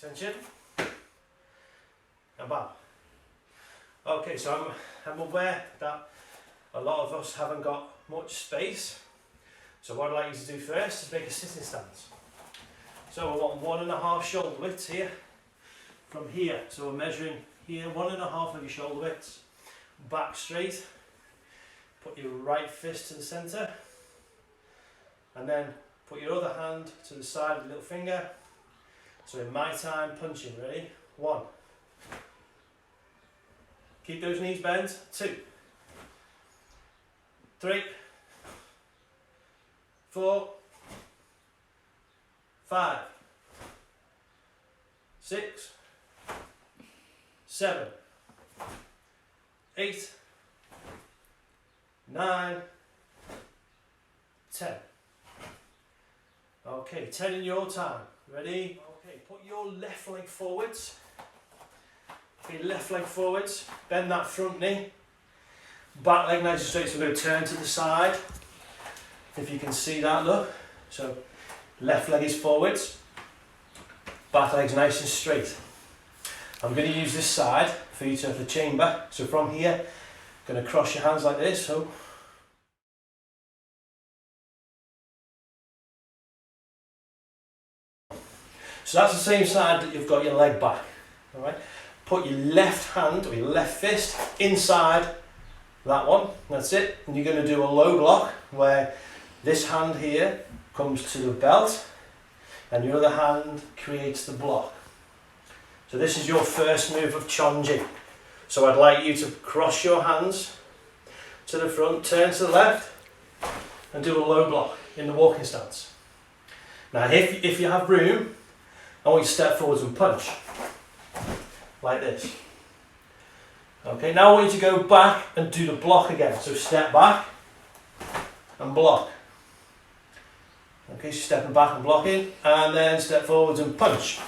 Attention. And bow. Okay, so I'm aware that a lot of us haven't got much space. So what I'd like you to do first is make a sitting stance. So I want 1.5 shoulder widths here. From here, so we're measuring here, 1.5 of your shoulder widths. Back straight. Put your right fist to the centre. And then put your other hand to the side of the little finger. So in my time, punching, ready? 1. Keep those knees bent. 2. 3. 4. 5. 6. 7. 8. 9. 10. Okay, 10 in your time. Ready? Okay, put your left leg forwards. Put your left leg forwards. Bend that front knee. Back leg nice and straight, so we're going to turn to the side. If you can see that, look. So, left leg is forwards. Back leg's nice and straight. I'm going to use this side for you to have the chamber. So from here, going to cross your hands like this. So that's the same side that you've got your leg back. All right. Put your left hand or your left fist inside that one. That's it. And you're going to do a low block where this hand here comes to the belt and your other hand creates the block. So this is your first move of chon-ji. So I'd like you to cross your hands to the front, turn to the left and do a low block in the walking stance. Now if you have room, I want you to step forwards and punch, like this. Okay, now I want you to go back and do the block again. So step back and block. Okay, so stepping back and blocking, and then step forwards and punch.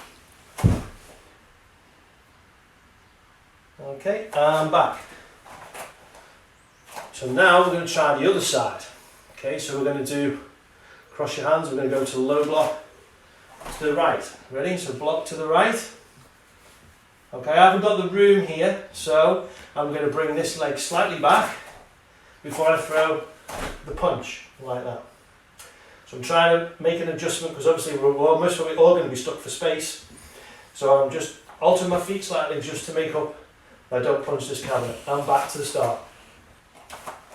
Okay, and back. So now we're going to try the other side. Okay, so we're going to do, cross your hands, we're going to go to the low block to the right. Ready? So block to the right. Okay, I haven't got the room here, so I'm going to bring this leg slightly back before I throw the punch, like that. So I'm trying to make an adjustment because obviously we're almost all going to be stuck for space. So I'm just altering my feet slightly just to make up I don't punch this cabinet. And back to the start.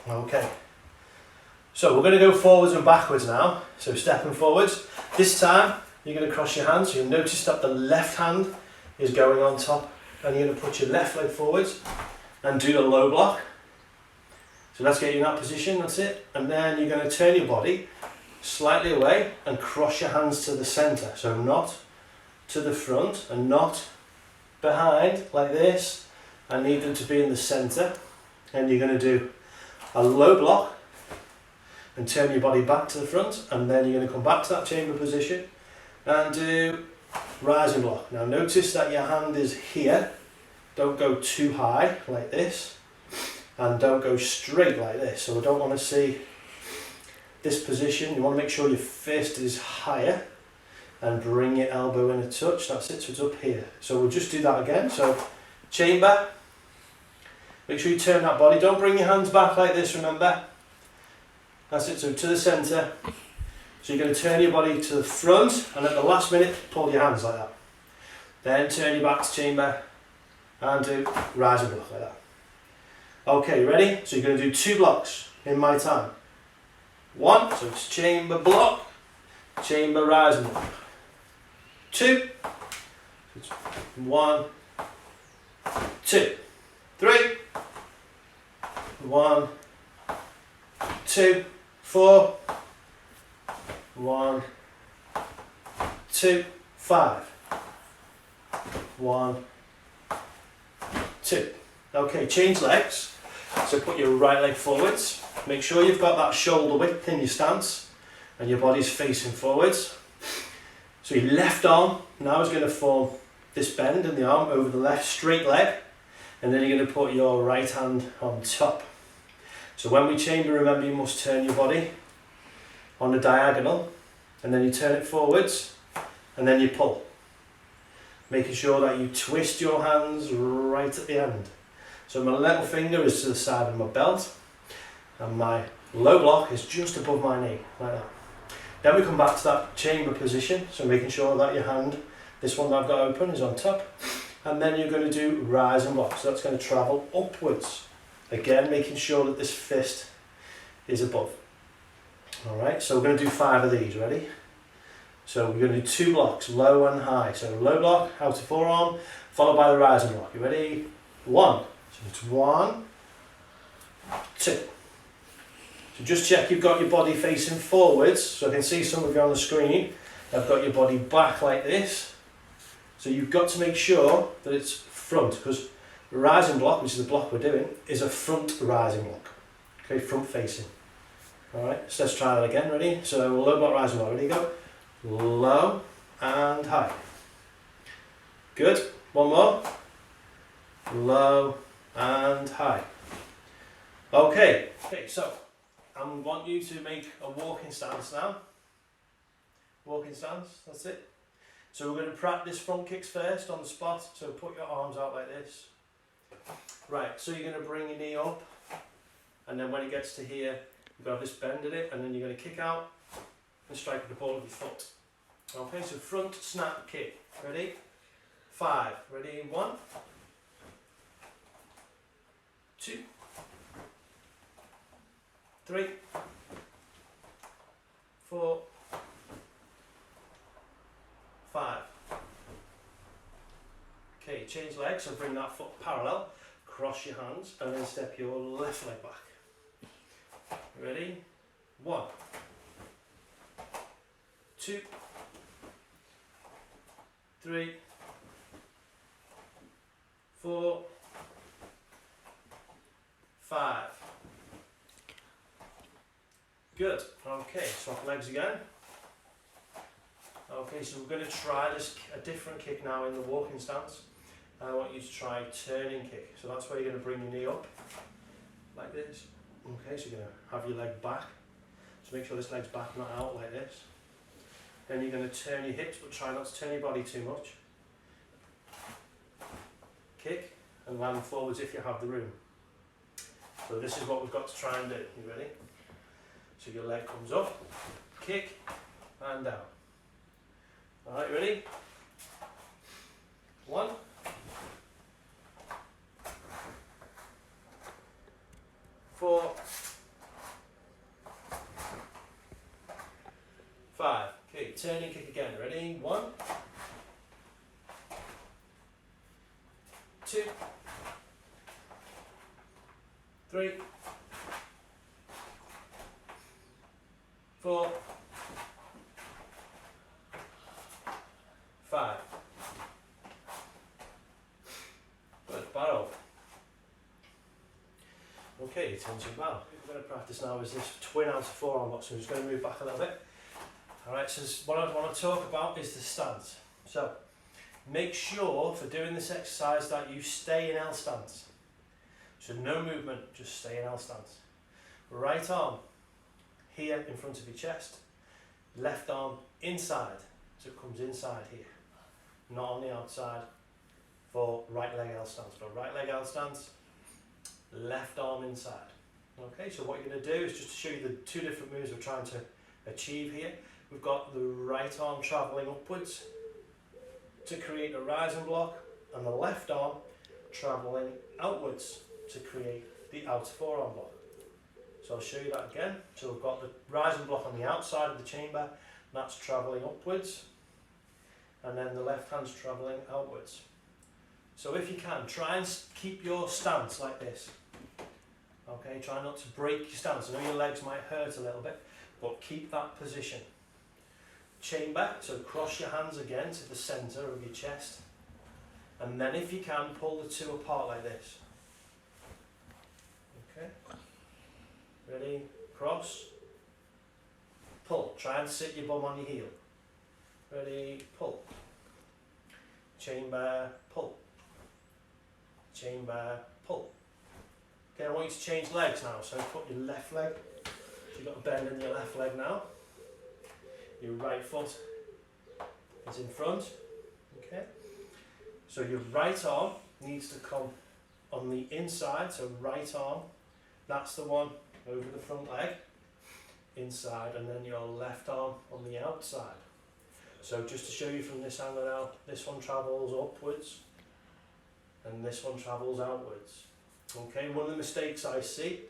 Okay. So we're going to go forwards and backwards now. So stepping forwards. This time you're going to cross your hands. So you'll notice that the left hand is going on top. And you're going to put your left leg forwards and do the low block. So let's get you in that position. That's it. And then you're going to turn your body slightly away and cross your hands to the centre. So not to the front and not behind like this. I need them to be in the centre, and you're going to do a low block and turn your body back to the front, and then you're going to come back to that chamber position and do rising block. Now notice that your hand is here, don't go too high like this, and don't go straight like this. So I don't want to see this position. You want to make sure your fist is higher and bring your elbow in a touch. That's it, so it's up here. So we'll just do that again. So chamber. Make sure you turn that body. Don't bring your hands back like this, remember. That's it, so to the centre. So you're going to turn your body to the front and at the last minute pull your hands like that. Then turn your back to chamber and do rising block like that. Okay, ready? So you're going to do 2 blocks in my time. 1, so it's chamber block, chamber rising block. 2, so it's 1, 2, 3, 1, 2, 4, 1, 2, 5, 1, 2. Okay, change legs. So put your right leg forwards. Make sure you've got that shoulder width in your stance and your body's facing forwards. So your left arm now is going to form this bend in the arm over the left straight leg, and then you're going to put your right hand on top. So when we chamber, remember you must turn your body on the diagonal, and then you turn it forwards and then you pull. making sure that you twist your hands right at the end. So my little finger is to the side of my belt, and my low block is just above my knee, like that. Then we come back to that chamber position, so making sure that your hand, this one that I've got open, is on top. And then you're going to do rise and block, so that's going to travel upwards. Again, making sure that this fist is above. Alright, so we're going to do 5 of these, ready? So we're going to do 2 blocks, low and high. So low block, outer forearm, followed by the rise and block. You ready? 1. So it's 1, 2. So just check you've got your body facing forwards, so I can see some of you on the screen. I've got your body back like this. So you've got to make sure that it's front, because the rising block, which is the block we're doing, is a front rising block. Okay, front facing. Alright, so let's try that again, ready? So low block, rising block, ready, go. Low and high. Good, one more. Low and high. Okay, so I want you to make a walking stance now. Walking stance, that's it. So we're going to practice front kicks first on the spot, so put your arms out like this. Right, so you're going to bring your knee up, and then when it gets to here, you've got this bend in it, and then you're going to kick out and strike with the ball of your foot. Okay, so front snap kick. Ready? 5. Ready? 1, 2, 3, 4, 5. Okay, change legs, so bring that foot parallel, cross your hands, and then step your left leg back. Ready? 1, 2, 3, 4, 5. Good. Okay, swap legs again. Okay, so we're going to try this a different kick now in the walking stance. I want you to try turning kick. So that's where you're going to bring your knee up, like this. Okay, so you're going to have your leg back. So make sure this leg's back, not out, like this. Then you're going to turn your hips, but try not to turn your body too much. Kick and land forwards if you have the room. So this is what we've got to try and do. You ready? So your leg comes up, kick and down. Alright, ready? 1, 4, 5. Okay, turning kick again. Ready? 1, 2, 3, 4, 5. Good, barrel. Okay, turn to bow. We're going to practice now is this twin outer forearm block, so I'm just going to move back a little bit. Alright, so what I want to talk about is the stance. So, make sure for doing this exercise that you stay in L stance. So no movement, just stay in L stance. Right arm here in front of your chest, left arm inside, so it comes inside here, not on the outside for right leg L stance. So right leg L stance, left arm inside. Okay, so what you're going to do is just to show you the 2 different moves we're trying to achieve here. We've got the right arm travelling upwards to create a rising block, and the left arm travelling outwards to create the outer forearm block. So I'll show you that again. So we've got the rising block on the outside of the chamber, that's travelling upwards, and then the left hand's travelling outwards. So if you can, try and keep your stance like this. Okay, try not to break your stance. I know your legs might hurt a little bit, but keep that position. Chamber, so cross your hands again to the centre of your chest, and then if you can, pull the 2 apart like this. Okay, ready, cross, pull, try and sit your bum on your heel. Ready, pull, chamber, pull, chamber, pull. Okay, I want you to change legs now, so put your left leg, you've got a bend in your left leg now. Your right foot is in front, okay? So your right arm needs to come on the inside, so right arm, that's the one over the front leg, inside, and then your left arm on the outside. So just to show you from this angle now, this one travels upwards and this one travels outwards. Okay, one of the mistakes I see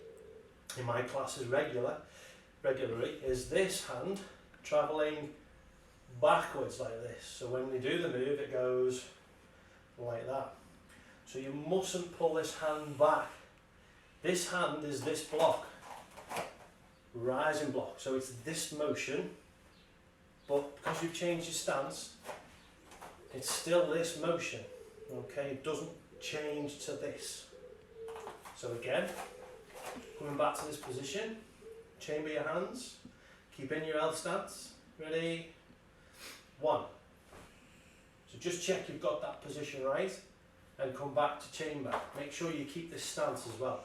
in my classes regularly is this hand travelling backwards like this. So when we do the move, it goes like that. So you mustn't pull this hand back. This hand is this block, rising block. So it's this motion, but because you've changed your stance, it's still this motion. Okay, it doesn't change to this. So again, coming back to this position, chamber your hands, keep in your L stance. Ready? 1. So just check you've got that position right, and come back to chamber. Make sure you keep this stance as well.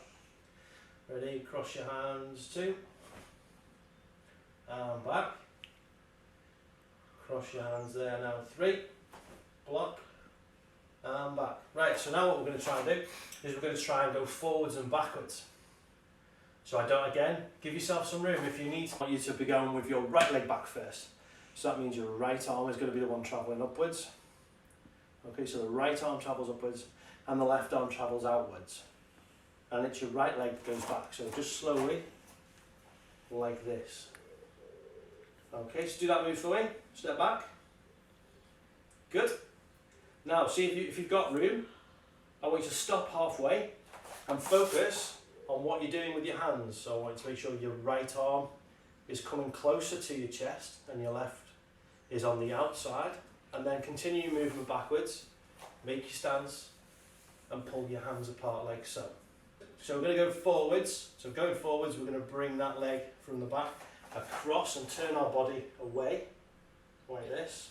Ready? Cross your hands. 2. And back. Cross your hands there now. 3. Block. And back. Right, so now what we're going to try and do is we're going to try and go forwards and backwards. So again, give yourself some room if you need. I want you to be going with your right leg back first. So that means your right arm is going to be the one travelling upwards. Okay, so the right arm travels upwards and the left arm travels outwards. And it's your right leg that goes back. So just slowly, like this. Okay, so do that move for me. Step back. Good. Now, see if you've got room, I want you to stop halfway and focus on what you're doing with your hands. So I want you to make sure your right arm is coming closer to your chest and your left is on the outside, and then continue your movement backwards, make your stance and pull your hands apart like so. So we're going to go forwards. So going forwards, we're going to bring that leg from the back across and turn our body away like this.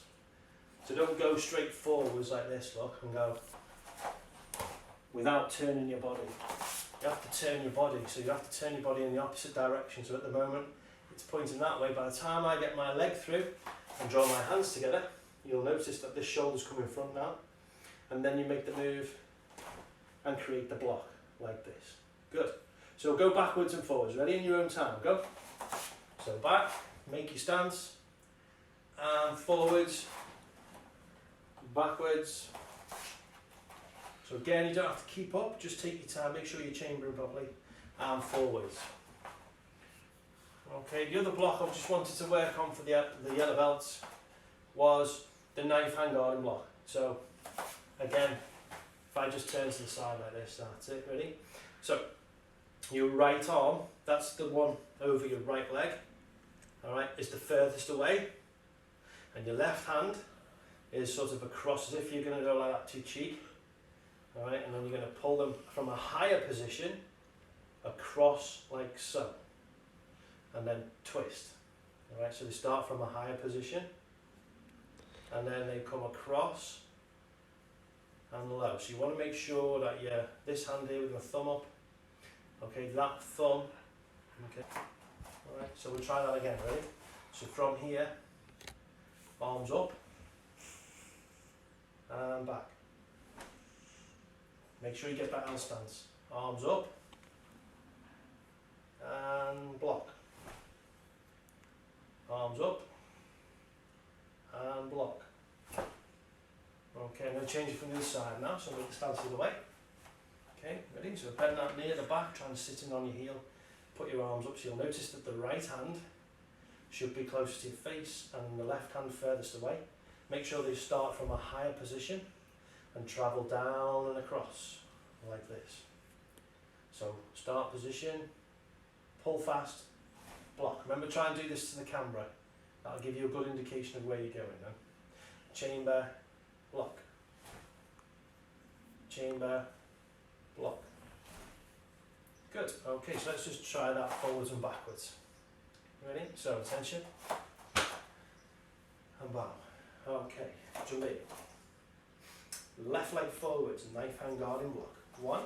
So don't go straight forwards like this, look, and go without turning your body. You have to turn your body, so you have to turn your body in the opposite direction. So at the moment it's pointing that way. By the time I get my leg through and draw my hands together, you'll notice that this shoulder's coming front now, and then you make the move and create the block like this. Good. So go backwards and forwards. Ready? In your own time. Go. So back, make your stance, and forwards, backwards. So again, you don't have to keep up, just take your time, make sure you're chambering properly, and forwards. Okay, the other block I just wanted to work on for the yellow belts was the knife hand guarding block. So again, if I just turn to the side like this, that's it, ready? So your right arm, that's the one over your right leg, alright, is the furthest away, and your left hand is sort of across as if you're going to go like that to your cheek, alright, and then you're going to pull them from a higher position across like so, and then twist. Alright, so they start from a higher position and then they come across and low. So you want to make sure that this hand here with the thumb up, okay, that thumb, okay. Alright, so we'll try that again, ready? So from here, arms up and back. Make sure you get that L stance. Arms up and block. Arms up and block. Okay, I'm going to change it from the other side now, so make the stance the other way. Okay, ready? So bend that knee at the back, try and sit in on your heel. Put your arms up, so you'll notice that the right hand should be closer to your face and the left hand furthest away. Make sure they start from a higher position and travel down and across like this. So start position, pull fast, block. Remember, try and do this to the camera. That'll give you a good indication of where you're going then. Chamber, block. Chamber, block. Good. Okay, so let's just try that forwards and backwards. Ready? So attention. And bow. Okay, Julie. Left leg forwards, knife hand guarding block. 1,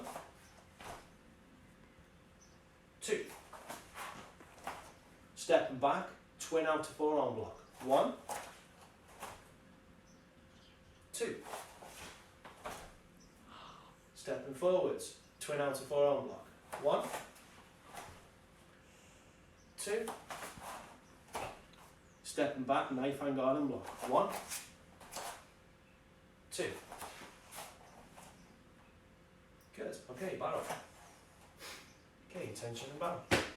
2. Step back, twin out to forearm block. 1, 2. stepping forwards, twin out to forearm block. 1, 2, stepping back, knife hand guard and block. 1, 2. Good. Okay, barrel. Okay, tension and barrel.